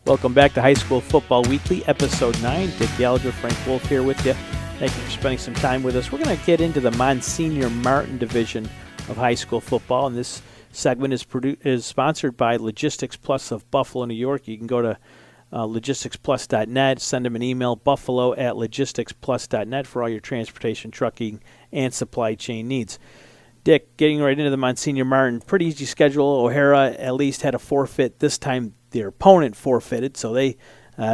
Welcome back to High School Football Weekly, Episode 9. Dick Gallagher, Frank Wolf here with you. Thank you for spending some time with us. We're going to get into the Monsignor Martin division of high school football, and this segment is sponsored by Logistics Plus of Buffalo, New York. You can go to logisticsplus.net, send them an email, buffalo@logisticsplus.net for all your transportation, trucking, and supply chain needs. Dick, getting right into the Monsignor Martin, pretty easy schedule. O'Hara at least had a forfeit. This time their opponent forfeited, so they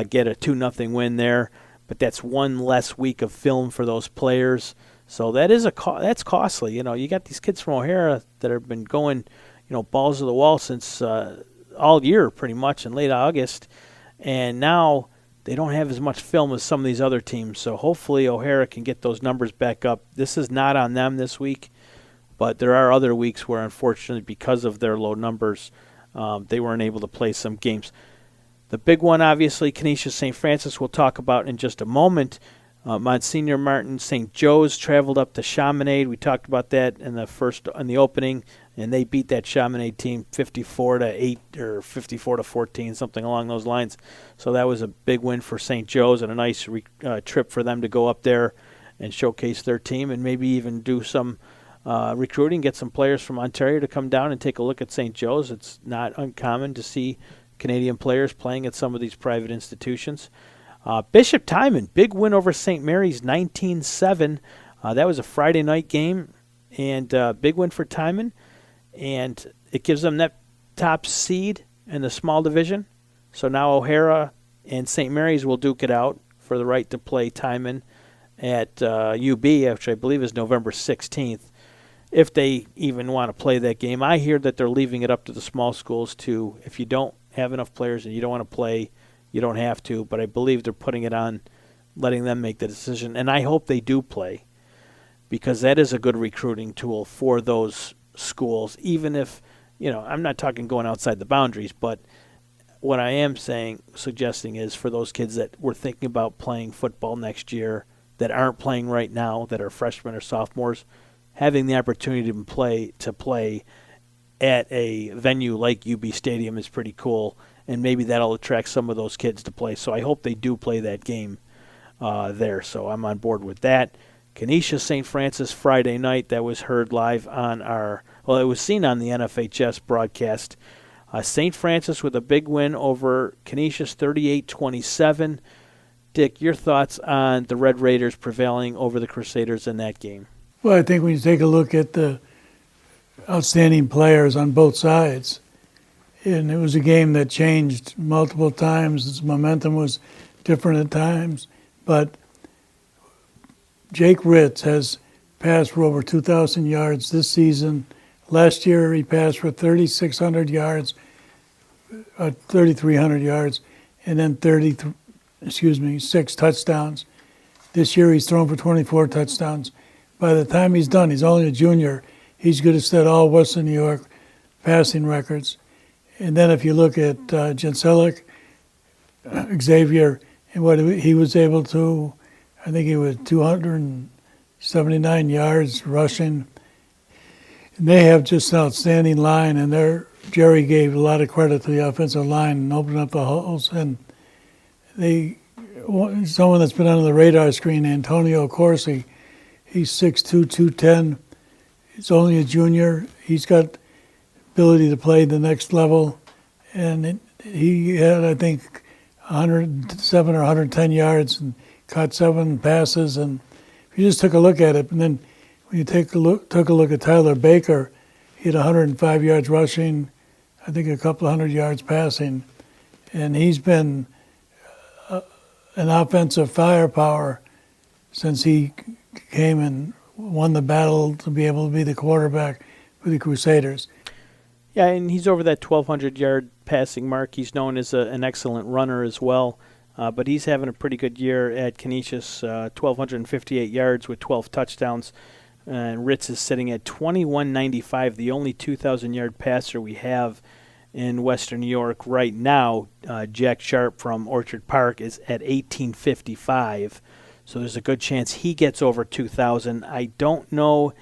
get a 2-0 win there. But that's one less week of film for those players. So that is that's costly. You know, you got these kids from O'Hara that have been going, balls to the wall since all year pretty much in late August. And now they don't have as much film as some of these other teams. So hopefully O'Hara can get those numbers back up. This is not on them this week, but there are other weeks where, unfortunately, because of their low numbers, they weren't able to play some games. The big one, obviously, Canisius St. Francis, we'll talk about in just a moment. Monsignor Martin St. Joe's traveled up to Chaminade. We talked about that in the opening, and they beat that Chaminade team 54-8 or 54-14, something along those lines. So that was a big win for St. Joe's and a nice trip for them to go up there and showcase their team and maybe even do some recruiting, get some players from Ontario to come down and take a look at St. Joe's. It's not uncommon to see Canadian players playing at some of these private institutions. Bishop Timon, big win over St. Mary's, 19-7. That was a Friday night game, and big win for Timon. And it gives them that top seed in the small division. So now O'Hara and St. Mary's will duke it out for the right to play Timon at UB, which I believe is November 16th, if they even want to play that game. I hear that they're leaving it up to the small schools to, if you don't have enough players and you don't want to play, you don't have to, but I believe they're putting it on, letting them make the decision. And I hope they do play, because that is a good recruiting tool for those schools, even if, I'm not talking going outside the boundaries, but what I am suggesting is for those kids that were thinking about playing football next year that aren't playing right now, that are freshmen or sophomores, having the opportunity to play at a venue like UB Stadium is pretty cool, and maybe that'll attract some of those kids to play. So I hope they do play that game there. So I'm on board with that. Canisius St. Francis Friday night, that was heard live on it was seen on the NFHS broadcast. St. Francis with a big win over Canisius, 38-27. Dick, your thoughts on the Red Raiders prevailing over the Crusaders in that game? Well, I think when you take a look at the outstanding players on both sides, and it was a game that changed multiple times. Its momentum was different at times, but Jake Ritz has passed for over 2,000 yards this season. Last year he passed for 3,600 yards, 3,300 yards, and then 6 touchdowns. This year he's thrown for 24 touchdowns. By the time he's done, he's only a junior, he's going to set all Western New York passing records. And then if you look at Genselic, Xavier, and what he was able to, I think he was 279 yards rushing. And they have just an outstanding line, and Jerry gave a lot of credit to the offensive line and opened up the holes. And someone that's been under the radar screen, Antonio Corsi, he's 6'2", 210. He's only a junior. He's got ability to play the next level, and he had, I think, 107 or 110 yards and caught 7 passes. And if you just took a look at it, and then when you took a look at Tyler Baker, he had 105 yards rushing, I think a couple of hundred yards passing, and he's been an offensive firepower since he came and won the battle to be able to be the quarterback for the Crusaders. Yeah, and he's over that 1,200-yard passing mark. He's known as an excellent runner as well, but he's having a pretty good year at Canisius, 1,258 yards with 12 touchdowns. And Ritz is sitting at 2,195, the only 2,000-yard passer we have in Western New York right now. Jack Sharp from Orchard Park is at 1,855, so there's a good chance he gets over 2,000. I don't know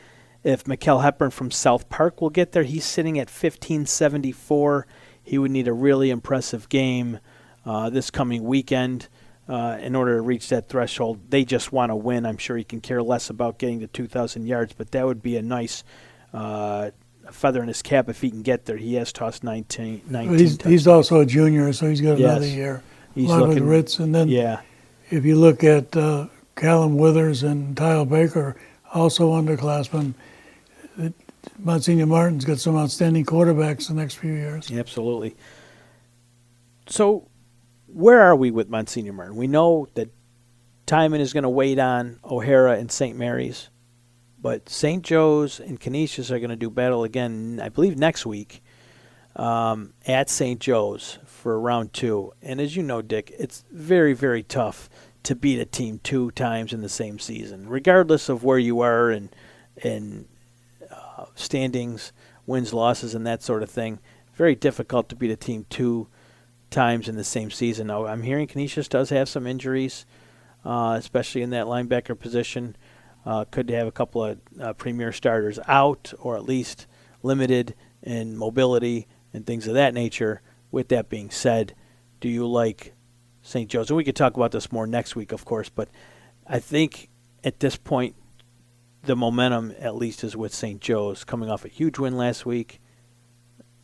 if Mikkel Hepburn from South Park will get there. He's sitting at 1,574. He would need a really impressive game this coming weekend in order to reach that threshold. They just want to win. I'm sure he can care less about getting to 2,000 yards, but that would be a nice feather in his cap if he can get there. He has tossed 19 he's also a junior, so he's got another year. He's along looking, with Ritz. And then if you look at Callum Withers and Tyle Baker, also underclassmen, Monsignor Martin's got some outstanding quarterbacks the next few years. Absolutely. So where are we with Monsignor Martin? We know that Timon is going to wait on O'Hara and St. Mary's, but St. Joe's and Canisius are going to do battle again, I believe, next week at St. Joe's for round 2. And as you know, Dick, it's very, very tough to beat a team 2 times in the same season, regardless of where you are and standings, wins, losses, and that sort of thing. Very difficult to beat a team 2 times in the same season. Now, I'm hearing Canisius does have some injuries, especially in that linebacker position. Could have a couple of premier starters out, or at least limited in mobility and things of that nature. With that being said, do you like St. Joe's? And we could talk about this more next week, of course, but I think at this point, the momentum at least is with St. Joe's, coming off a huge win last week,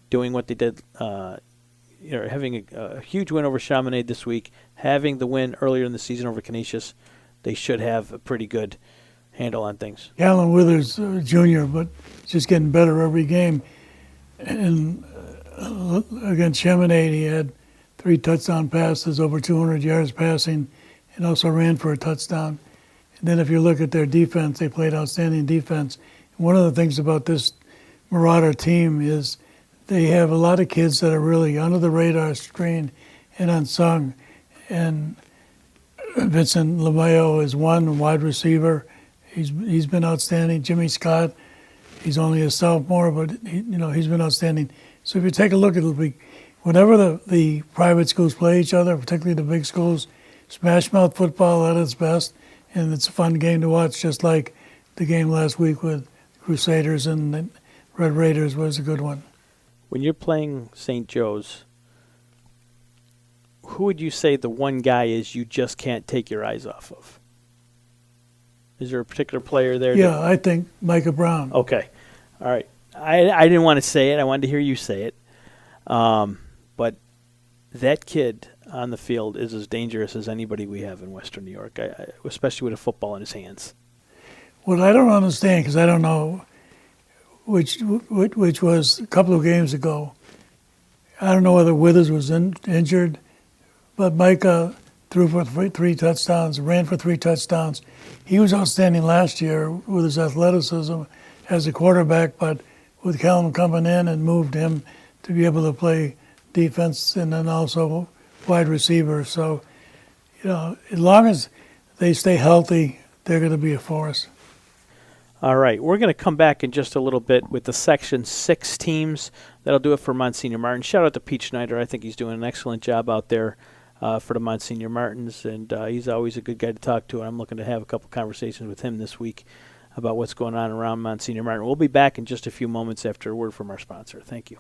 doing what they did, having a huge win over Chaminade this week, having the win earlier in the season over Canisius. They should have a pretty good handle on things. Callum Withers, junior, but just getting better every game. And against Chaminade, he had 3 touchdown passes, over 200 yards passing, and also ran for a touchdown. And then if you look at their defense, they played outstanding defense. And one of the things about this Marauder team is they have a lot of kids that are really under the radar screen and unsung. And Vincent Lamayo is one wide receiver. He's been outstanding. Jimmy Scott, he's only a sophomore, but he's been outstanding. So if you take a look at it, whenever the private schools play each other, particularly the big schools, smash mouth football at its best, and it's a fun game to watch, just like the game last week with Crusaders and the Red Raiders was a good one. When you're playing St. Joe's, who would you say the one guy is you just can't take your eyes off of? Is there a particular player there? Yeah, I think Micah Brown. Okay. All right. I didn't want to say it. I wanted to hear you say it. But that kid on the field is as dangerous as anybody we have in Western New York, especially with a football in his hands. What I don't understand, because I don't know, which was a couple of games ago, I don't know whether Withers was injured, but Micah threw for 3 touchdowns, ran for 3 touchdowns. He was outstanding last year with his athleticism as a quarterback, but with Callum coming in and moved him to be able to play defense and then also wide receiver. So, as long as they stay healthy, they're going to be a force. All right, we're going to come back in just a little bit with the Section 6 teams. That'll do it for Monsignor Martin. Shout out to Pete Schneider. I think he's doing an excellent job out there for the Monsignor Martins, and he's always a good guy to talk to, and I'm looking to have a couple conversations with him this week about what's going on around Monsignor Martin. We'll be back in just a few moments after a word from our sponsor. Thank you.